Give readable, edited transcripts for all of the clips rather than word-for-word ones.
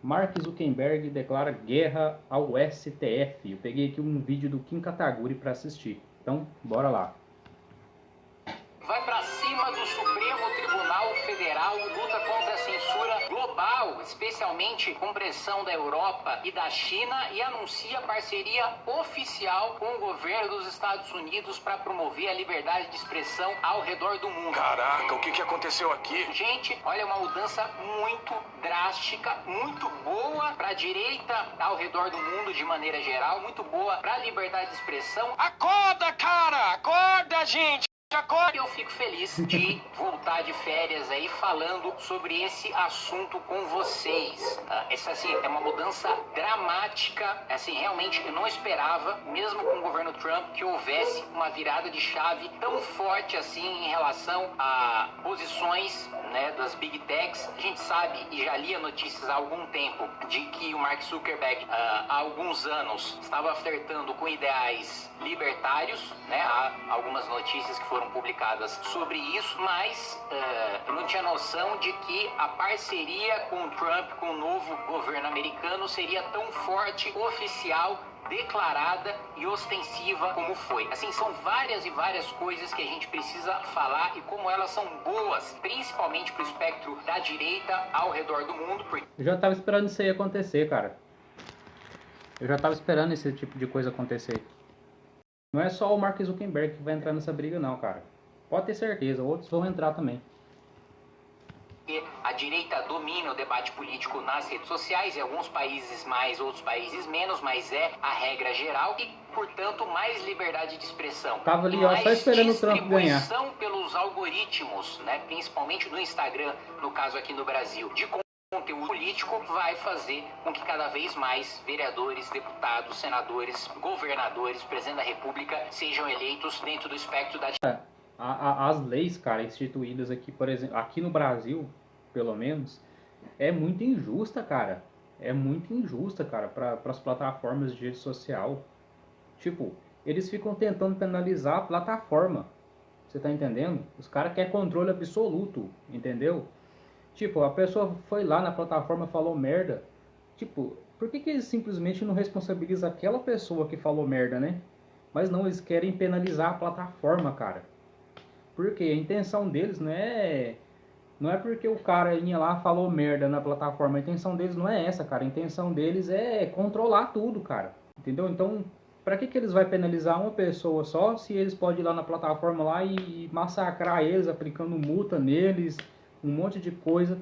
Mark Zuckerberg declara guerra ao STF. Eu peguei aqui um vídeo do Kim Kataguiri para assistir. Então, bora lá. Vai para cima do Supremo Tribunal Federal, luta contra a censura global, especialmente com pressão da Europa e da China, e anuncia parceria oficial com o governo dos Estados Unidos para promover a liberdade de expressão ao redor do mundo. Caraca, o que aconteceu aqui? Gente, olha, uma mudança muito drástica, muito boa para a direita ao redor do mundo de maneira geral, muito boa para a liberdade de expressão. Acorda, cara! Acorda, gente! Agora eu fico feliz de voltar de férias aí falando sobre esse assunto com vocês. Essa assim, é uma mudança dramática, assim, realmente eu não esperava, mesmo com o governo Trump, que houvesse uma virada de chave tão forte assim em relação a posições, né, das Big Techs. A gente sabe e já lia notícias há algum tempo de que o Mark Zuckerberg há alguns anos estava flertando com ideais libertários, né? Há algumas notícias que foram publicadas sobre isso, mas eu não tinha noção de que a parceria com o Trump, com o novo governo americano, seria tão forte, oficial, declarada e ostensiva como foi. Assim, são várias e várias coisas que a gente precisa falar e como elas são boas, principalmente para o espectro da direita ao redor do mundo. Eu já tava esperando isso aí acontecer, cara. Eu já tava esperando esse tipo de coisa acontecer. Não é só o Mark Zuckerberg que vai entrar nessa briga não, cara. Pode ter certeza, outros vão entrar também. A direita domina o debate político nas redes sociais, em alguns países mais, outros países menos, mas é a regra geral e, portanto, mais liberdade de expressão. Tava ali, ó, só esperando o Trump ganhar. Distribuição pelos algoritmos, né, principalmente do Instagram, no caso aqui no Brasil, de conteúdo político, vai fazer com que cada vez mais vereadores, deputados, senadores, governadores, presidente da República sejam eleitos dentro do espectro da... As leis, cara, instituídas aqui, por exemplo, aqui no Brasil, pelo menos, é muito injusta, cara. É muito injusta, cara, para as plataformas de rede social. Tipo, eles ficam tentando penalizar a plataforma. Você tá entendendo? Os caras querem controle absoluto, entendeu? Tipo, a pessoa foi lá na plataforma e falou merda. Tipo, por que eles simplesmente não responsabilizam aquela pessoa que falou merda, né? Mas não, eles querem penalizar a plataforma, cara. Porque a intenção deles não é porque o cara ia lá e falou merda na plataforma. A intenção deles não é essa, cara. A intenção deles é controlar tudo, cara. Entendeu? Então, pra que eles vão penalizar uma pessoa só se eles podem ir lá na plataforma lá e massacrar eles, aplicando multa neles, um monte de coisa.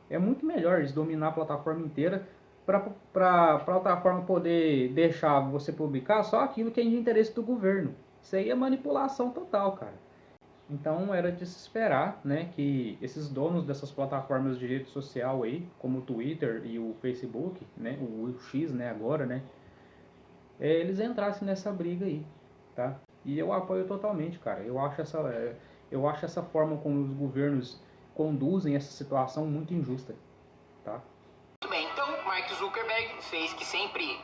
É muito melhor eles dominar a plataforma inteira pra plataforma poder deixar você publicar só aquilo que é de interesse do governo. Isso aí é manipulação total, cara. Então era de se esperar, né, que esses donos dessas plataformas de rede social aí, como o Twitter e o Facebook, né, o X, né, agora, né, eles entrassem nessa briga aí, tá? E eu apoio totalmente, cara. Eu acho essa forma como os governos conduzem essa situação muito injusta, tá? Muito bem, então Mark Zuckerberg fez que sempre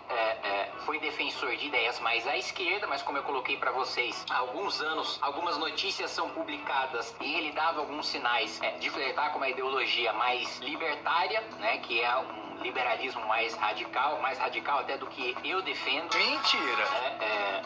foi defensor de ideias mais à esquerda, mas como eu coloquei para vocês há alguns anos, algumas notícias são publicadas e ele dava alguns sinais de flertar com uma ideologia mais libertária, né, que é um liberalismo mais radical até do que eu defendo. Mentira!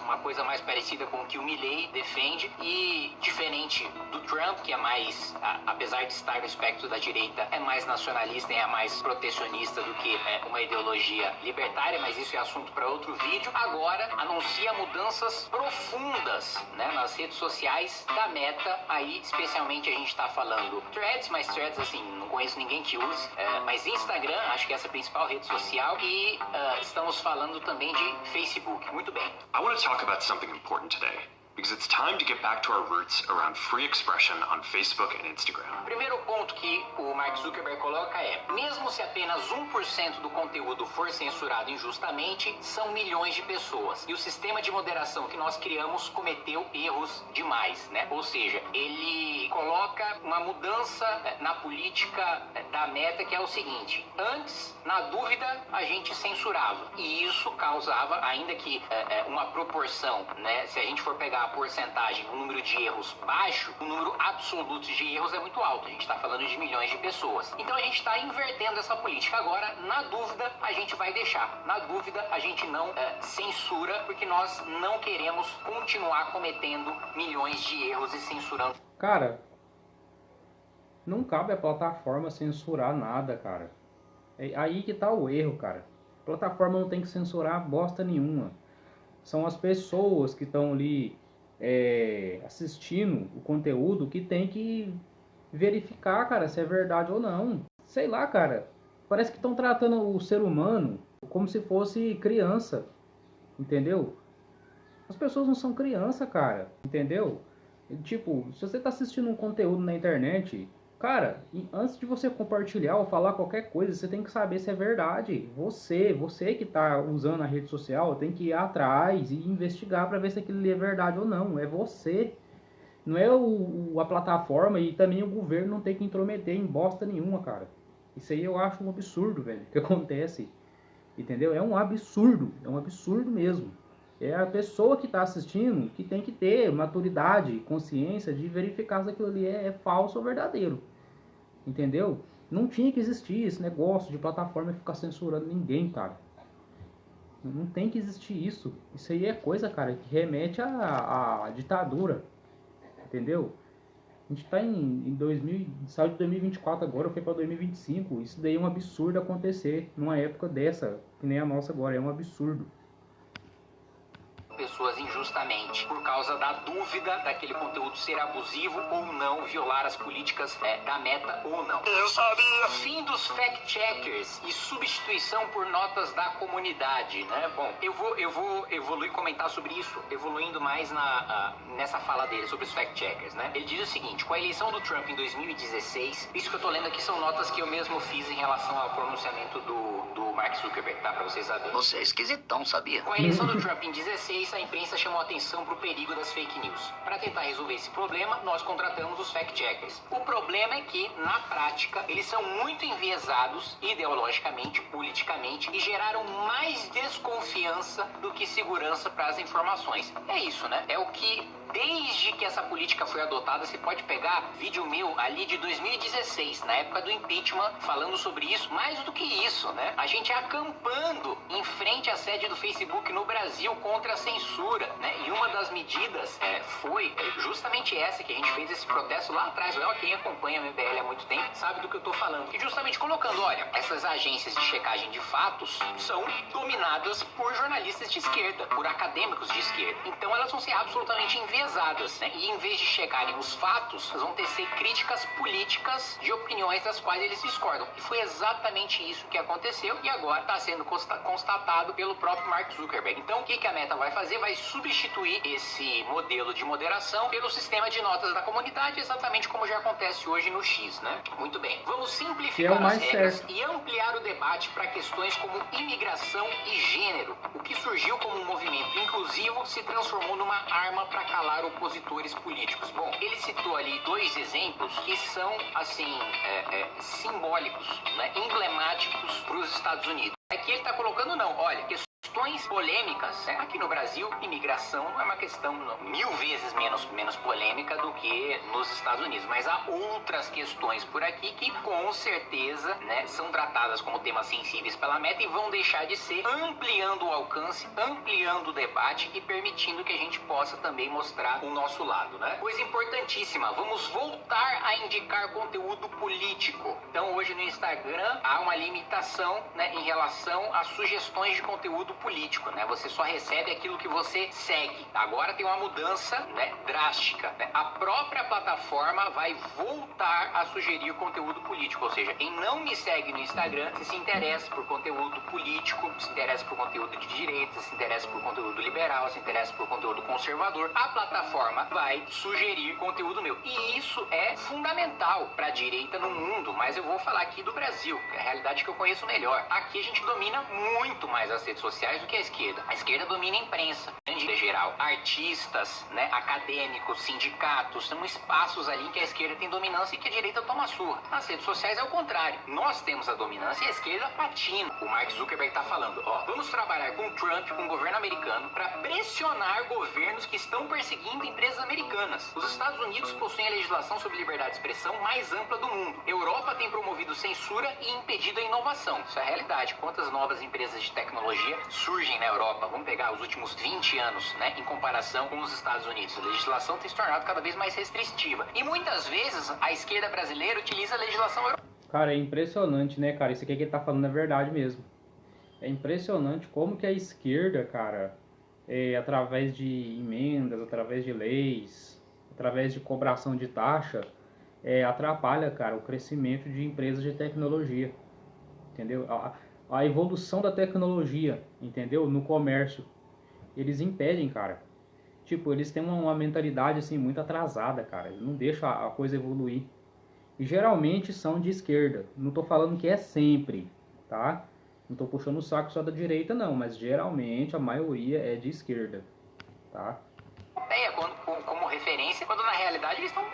Uma coisa mais parecida com o que o Milley defende e diferente do Trump, que é mais, apesar de estar no espectro da direita, é mais nacionalista e é mais protecionista do que uma ideologia libertária, mas isso é assunto para outro vídeo. Agora anuncia mudanças profundas, né, nas redes sociais da Meta, aí especialmente a gente está falando Threads, mas Threads assim, não conheço ninguém que use, mas Instagram, acho que essa é a principal rede social e estamos falando também de Facebook. Muito bem. I want to talk about something important today. Because it's time to get back to our roots around free expression on Facebook and Instagram. O primeiro ponto que o Mark Zuckerberg coloca é: mesmo se apenas 1% do conteúdo for censurado injustamente, são milhões de pessoas. E o sistema de moderação que nós criamos cometeu erros demais, né? Ou seja, ele coloca uma mudança na política da Meta, que é o seguinte: antes, na dúvida, a gente censurava. E isso causava, ainda que uma proporção, né? Se a gente for pegar porcentagem, um número de erros baixo, o número absoluto de erros é muito alto. A gente está falando de milhões de pessoas. Então a gente está invertendo essa política. Agora, na dúvida, a gente vai deixar. Na dúvida, a gente não censura, porque nós não queremos continuar cometendo milhões de erros e censurando. Cara, não cabe a plataforma censurar nada, cara. É aí que tá o erro, cara. A plataforma não tem que censurar bosta nenhuma. São as pessoas que estão ali assistindo o conteúdo que tem que verificar, cara, se é verdade ou não. Sei lá, cara. Parece que estão tratando o ser humano como se fosse criança. Entendeu? As pessoas não são criança, cara. Entendeu? Tipo, se você tá assistindo um conteúdo na internet, cara, antes de você compartilhar ou falar qualquer coisa, você tem que saber se é verdade. Você que tá usando a rede social, tem que ir atrás e investigar para ver se aquilo ali é verdade ou não. É você. Não é a plataforma, e também o governo não tem que intrometer em bosta nenhuma, cara. Isso aí eu acho um absurdo, velho, que acontece. Entendeu? É um absurdo mesmo. É a pessoa que está assistindo que tem que ter maturidade, consciência de verificar se aquilo ali é falso ou verdadeiro. Entendeu? Não tinha que existir esse negócio de plataforma ficar censurando ninguém, cara. Não tem que existir isso. Isso aí é coisa, cara, que remete à ditadura. Entendeu? A gente tá saiu de 2024 agora, foi para 2025. Isso daí é um absurdo acontecer numa época dessa, que nem a nossa agora. É um absurdo. Pessoas injustamente por causa da dúvida daquele conteúdo ser abusivo ou não, violar as políticas da Meta ou não. Eu sabia! Fim dos fact-checkers e substituição por notas da comunidade, né? Bom, eu vou evoluir, comentar sobre isso, evoluindo mais nessa fala dele sobre os fact-checkers, né? Ele diz o seguinte: com a eleição do Trump em 2016, isso que eu tô lendo aqui são notas que eu mesmo fiz em relação ao pronunciamento do Mark Zuckerberg, tá? Pra vocês saberem. Você é esquisitão, sabia? Com a eleição do Trump em 2016, a imprensa chamou atenção para o perigo das fake news. Para tentar resolver esse problema, nós contratamos os fact-checkers. O problema é que, na prática, eles são muito enviesados ideologicamente, politicamente, e geraram mais desconfiança do que segurança para as informações. É isso, né? É o que, desde que essa política foi adotada, você pode pegar vídeo meu ali de 2016, na época do impeachment, falando sobre isso. Mais do que isso, né? A gente acampando em frente à sede do Facebook no Brasil contra a censura, né? E uma das medidas foi justamente essa, que a gente fez esse protesto lá atrás. Quem acompanha a MBL há muito tempo sabe do que eu tô falando. E justamente colocando, olha, essas agências de checagem de fatos são dominadas por jornalistas de esquerda, por acadêmicos de esquerda. Então elas vão ser absolutamente enviesadas, né? E em vez de checarem os fatos, elas vão tecer críticas políticas de opiniões das quais eles discordam. E foi exatamente isso que aconteceu, e agora está sendo constatado pelo próprio Mark Zuckerberg. Então o que a Meta vai fazer? Vai substituir esse modelo de moderação pelo sistema de notas da comunidade, exatamente como já acontece hoje no X, né? Muito bem. Vamos simplificar as regras e ampliar o debate para questões como imigração e gênero. O que surgiu como um movimento inclusivo se transformou numa arma para calar opositores políticos. Bom, ele citou ali 2 exemplos que são, assim, simbólicos, né? Emblemáticos para os Estados Unidos. Aqui ele está colocando, não, olha, questões polêmicas, né? Aqui no Brasil, imigração não é uma questão 1000 vezes menos polêmica do que nos Estados Unidos, mas há outras questões por aqui que com certeza, né, são tratadas como temas sensíveis pela Meta e vão deixar de ser, ampliando o alcance, ampliando o debate e permitindo que a gente possa também mostrar o nosso lado, né? Coisa importantíssima, vamos voltar a indicar conteúdo político. Então hoje no Instagram há uma limitação, né, em relação a sugestões de conteúdo político, né? Você só recebe aquilo que você segue. Agora tem uma mudança, né, drástica, né? A própria plataforma vai voltar a sugerir conteúdo político, ou seja, quem não me segue no Instagram, se interessa por conteúdo político, se interessa por conteúdo de direita, se interessa por conteúdo liberal, se interessa por conteúdo conservador, a plataforma vai sugerir conteúdo meu. E isso é fundamental para a direita no mundo, mas eu vou falar aqui do Brasil, que é a realidade que eu conheço melhor. Aqui a gente domina muito mais as redes sociais do que a esquerda. A esquerda domina a imprensa. geral, artistas, né, acadêmicos, sindicatos, são espaços ali em que a esquerda tem dominância e que a direita toma surra. Nas redes sociais é o contrário. Nós temos a dominância e a esquerda patina. O Mark Zuckerberg está falando, ó, vamos trabalhar com o Trump, com o governo americano, para pressionar governos que estão perseguindo empresas americanas. Os Estados Unidos possuem a legislação sobre liberdade de expressão mais ampla do mundo. Europa tem promovido censura e impedido a inovação. Isso é a realidade. Quantas novas empresas de tecnologia surgem na Europa? Vamos pegar os últimos 20 anos, né, em comparação com os Estados Unidos. A legislação tem se tornado cada vez mais restritiva. E muitas vezes a esquerda brasileira utiliza a legislação europeia. Cara, é impressionante, né, cara? Isso aqui que ele tá falando é verdade mesmo. É impressionante como que a esquerda, cara, através de emendas, através de leis, através de cobração de taxa, atrapalha, cara, o crescimento de empresas de tecnologia. Entendeu? A evolução da tecnologia, entendeu? No comércio. Eles impedem, cara. Tipo, eles têm uma mentalidade, assim, muito atrasada, cara. Eles não deixam a coisa evoluir. E geralmente são de esquerda. Não tô falando que é sempre, tá? Não tô puxando o saco só da direita, não. Mas geralmente a maioria é de esquerda, tá? Como referência, quando na realidade eles estão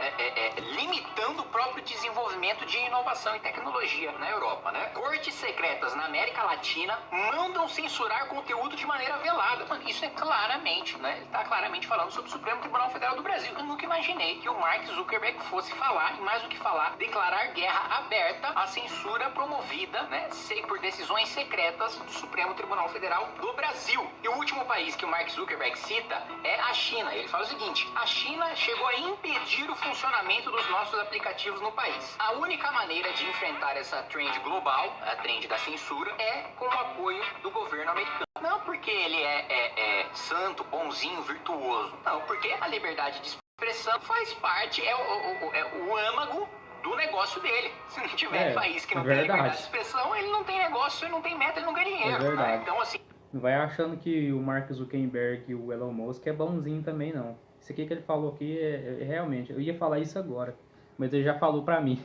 limitando o próprio desenvolvimento de inovação e tecnologia na Europa, né? Cortes secretas na América Latina mandam censurar conteúdo de maneira velada. Mano, isso é claramente, né? Ele está claramente falando sobre o Supremo Tribunal Federal do Brasil. Eu nunca imaginei que o Mark Zuckerberg fosse falar, e mais do que falar, declarar guerra aberta à censura promovida, né, por decisões secretas do Supremo Tribunal Federal do Brasil. E o último país que o Mark Zuckerberg cita é a China. Ele fala o seguinte: a China chegou a impedir o funcionamento dos nossos aplicativos no país. A única maneira de enfrentar essa trend global, a trend da censura, é com o apoio do governo americano. Não porque ele é santo, bonzinho, virtuoso. Não, porque a liberdade de expressão faz parte, é o âmago do negócio dele. Se não tiver país que não tem liberdade de expressão, ele não tem negócio, ele não tem meta, ele não ganha dinheiro. É verdade. Então, assim... Não vai achando que o Mark Zuckerberg e o Elon Musk é bonzinho também, não. Isso aqui que ele falou aqui realmente... Eu ia falar isso agora, mas ele já falou pra mim.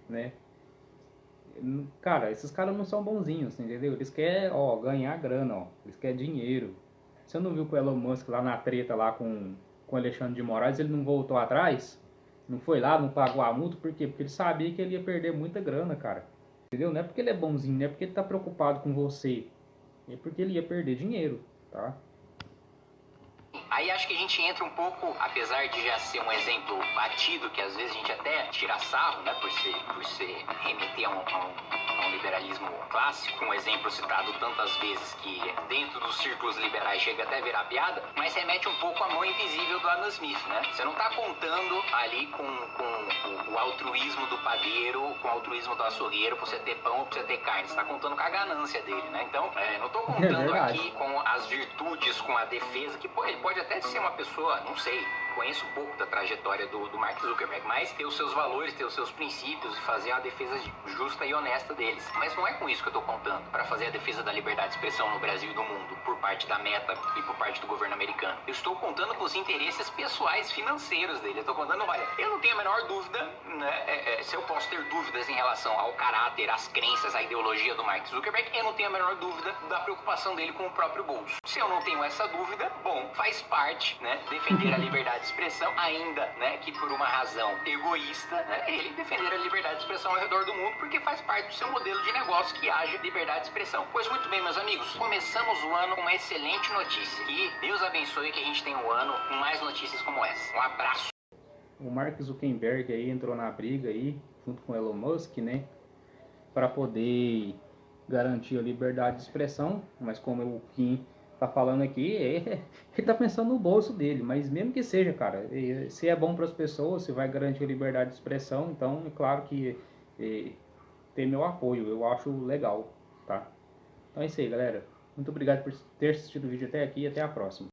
Né? Cara, esses caras não são bonzinhos, entendeu? Eles querem, ganhar grana, Eles querem dinheiro. Você não viu que o Elon Musk lá na treta lá com o Alexandre de Moraes, ele não voltou atrás? Não foi lá, não pagou a multa, por quê? Porque ele sabia que ele ia perder muita grana, cara. Entendeu? Não é porque ele é bonzinho, não é porque ele tá preocupado com você. É porque ele ia perder dinheiro, tá? Aí acho que a gente entra um pouco, apesar de já ser um exemplo batido, que às vezes a gente até tira sarro, né, por ser remeter a um liberalismo clássico, um exemplo citado tantas vezes que dentro dos círculos liberais chega até a virar piada, mas remete um pouco à mão invisível do Adam Smith, né? Você não tá contando ali com o altruísmo do padeiro, com o altruísmo do açougueiro pra você ter pão ou pra você ter carne, você tá contando com a ganância dele, né? Então, não tô contando aqui com as virtudes, com a defesa, que ele pode até ser uma pessoa, não sei, conheço um pouco da trajetória do Mark Zuckerberg, mas ter os seus valores, ter os seus princípios e fazer a defesa justa e honesta deles. Mas não é com isso que eu tô contando, para fazer a defesa da liberdade de expressão no Brasil e do mundo, por parte da Meta e por parte do governo americano. Eu estou contando com os interesses pessoais financeiros dele. Eu tô contando, olha, eu não tenho a menor dúvida, né, se eu posso ter dúvidas em relação ao caráter, às crenças, à ideologia do Mark Zuckerberg, eu não tenho a menor dúvida da preocupação dele com o próprio bolso. Se eu não tenho essa dúvida, bom, faz parte, né, defender a liberdade de expressão, ainda, né, que por uma razão egoísta, né, ele defender a liberdade de expressão ao redor do mundo, porque faz parte do seu modelo de negócio que haja liberdade de expressão. Pois muito bem, meus amigos, começamos o ano com uma excelente notícia. E Deus abençoe que a gente tenha um ano com mais notícias como essa. Um abraço. O Mark Zuckerberg aí entrou na briga aí, junto com o Elon Musk, né, para poder garantir a liberdade de expressão, mas como o Kim tá falando aqui, ele tá pensando no bolso dele, mas mesmo que seja, cara, se é bom para as pessoas, se vai garantir a liberdade de expressão, então é claro que tem meu apoio, eu acho legal, tá? Então é isso aí, galera. Muito obrigado por ter assistido o vídeo até aqui e até a próxima.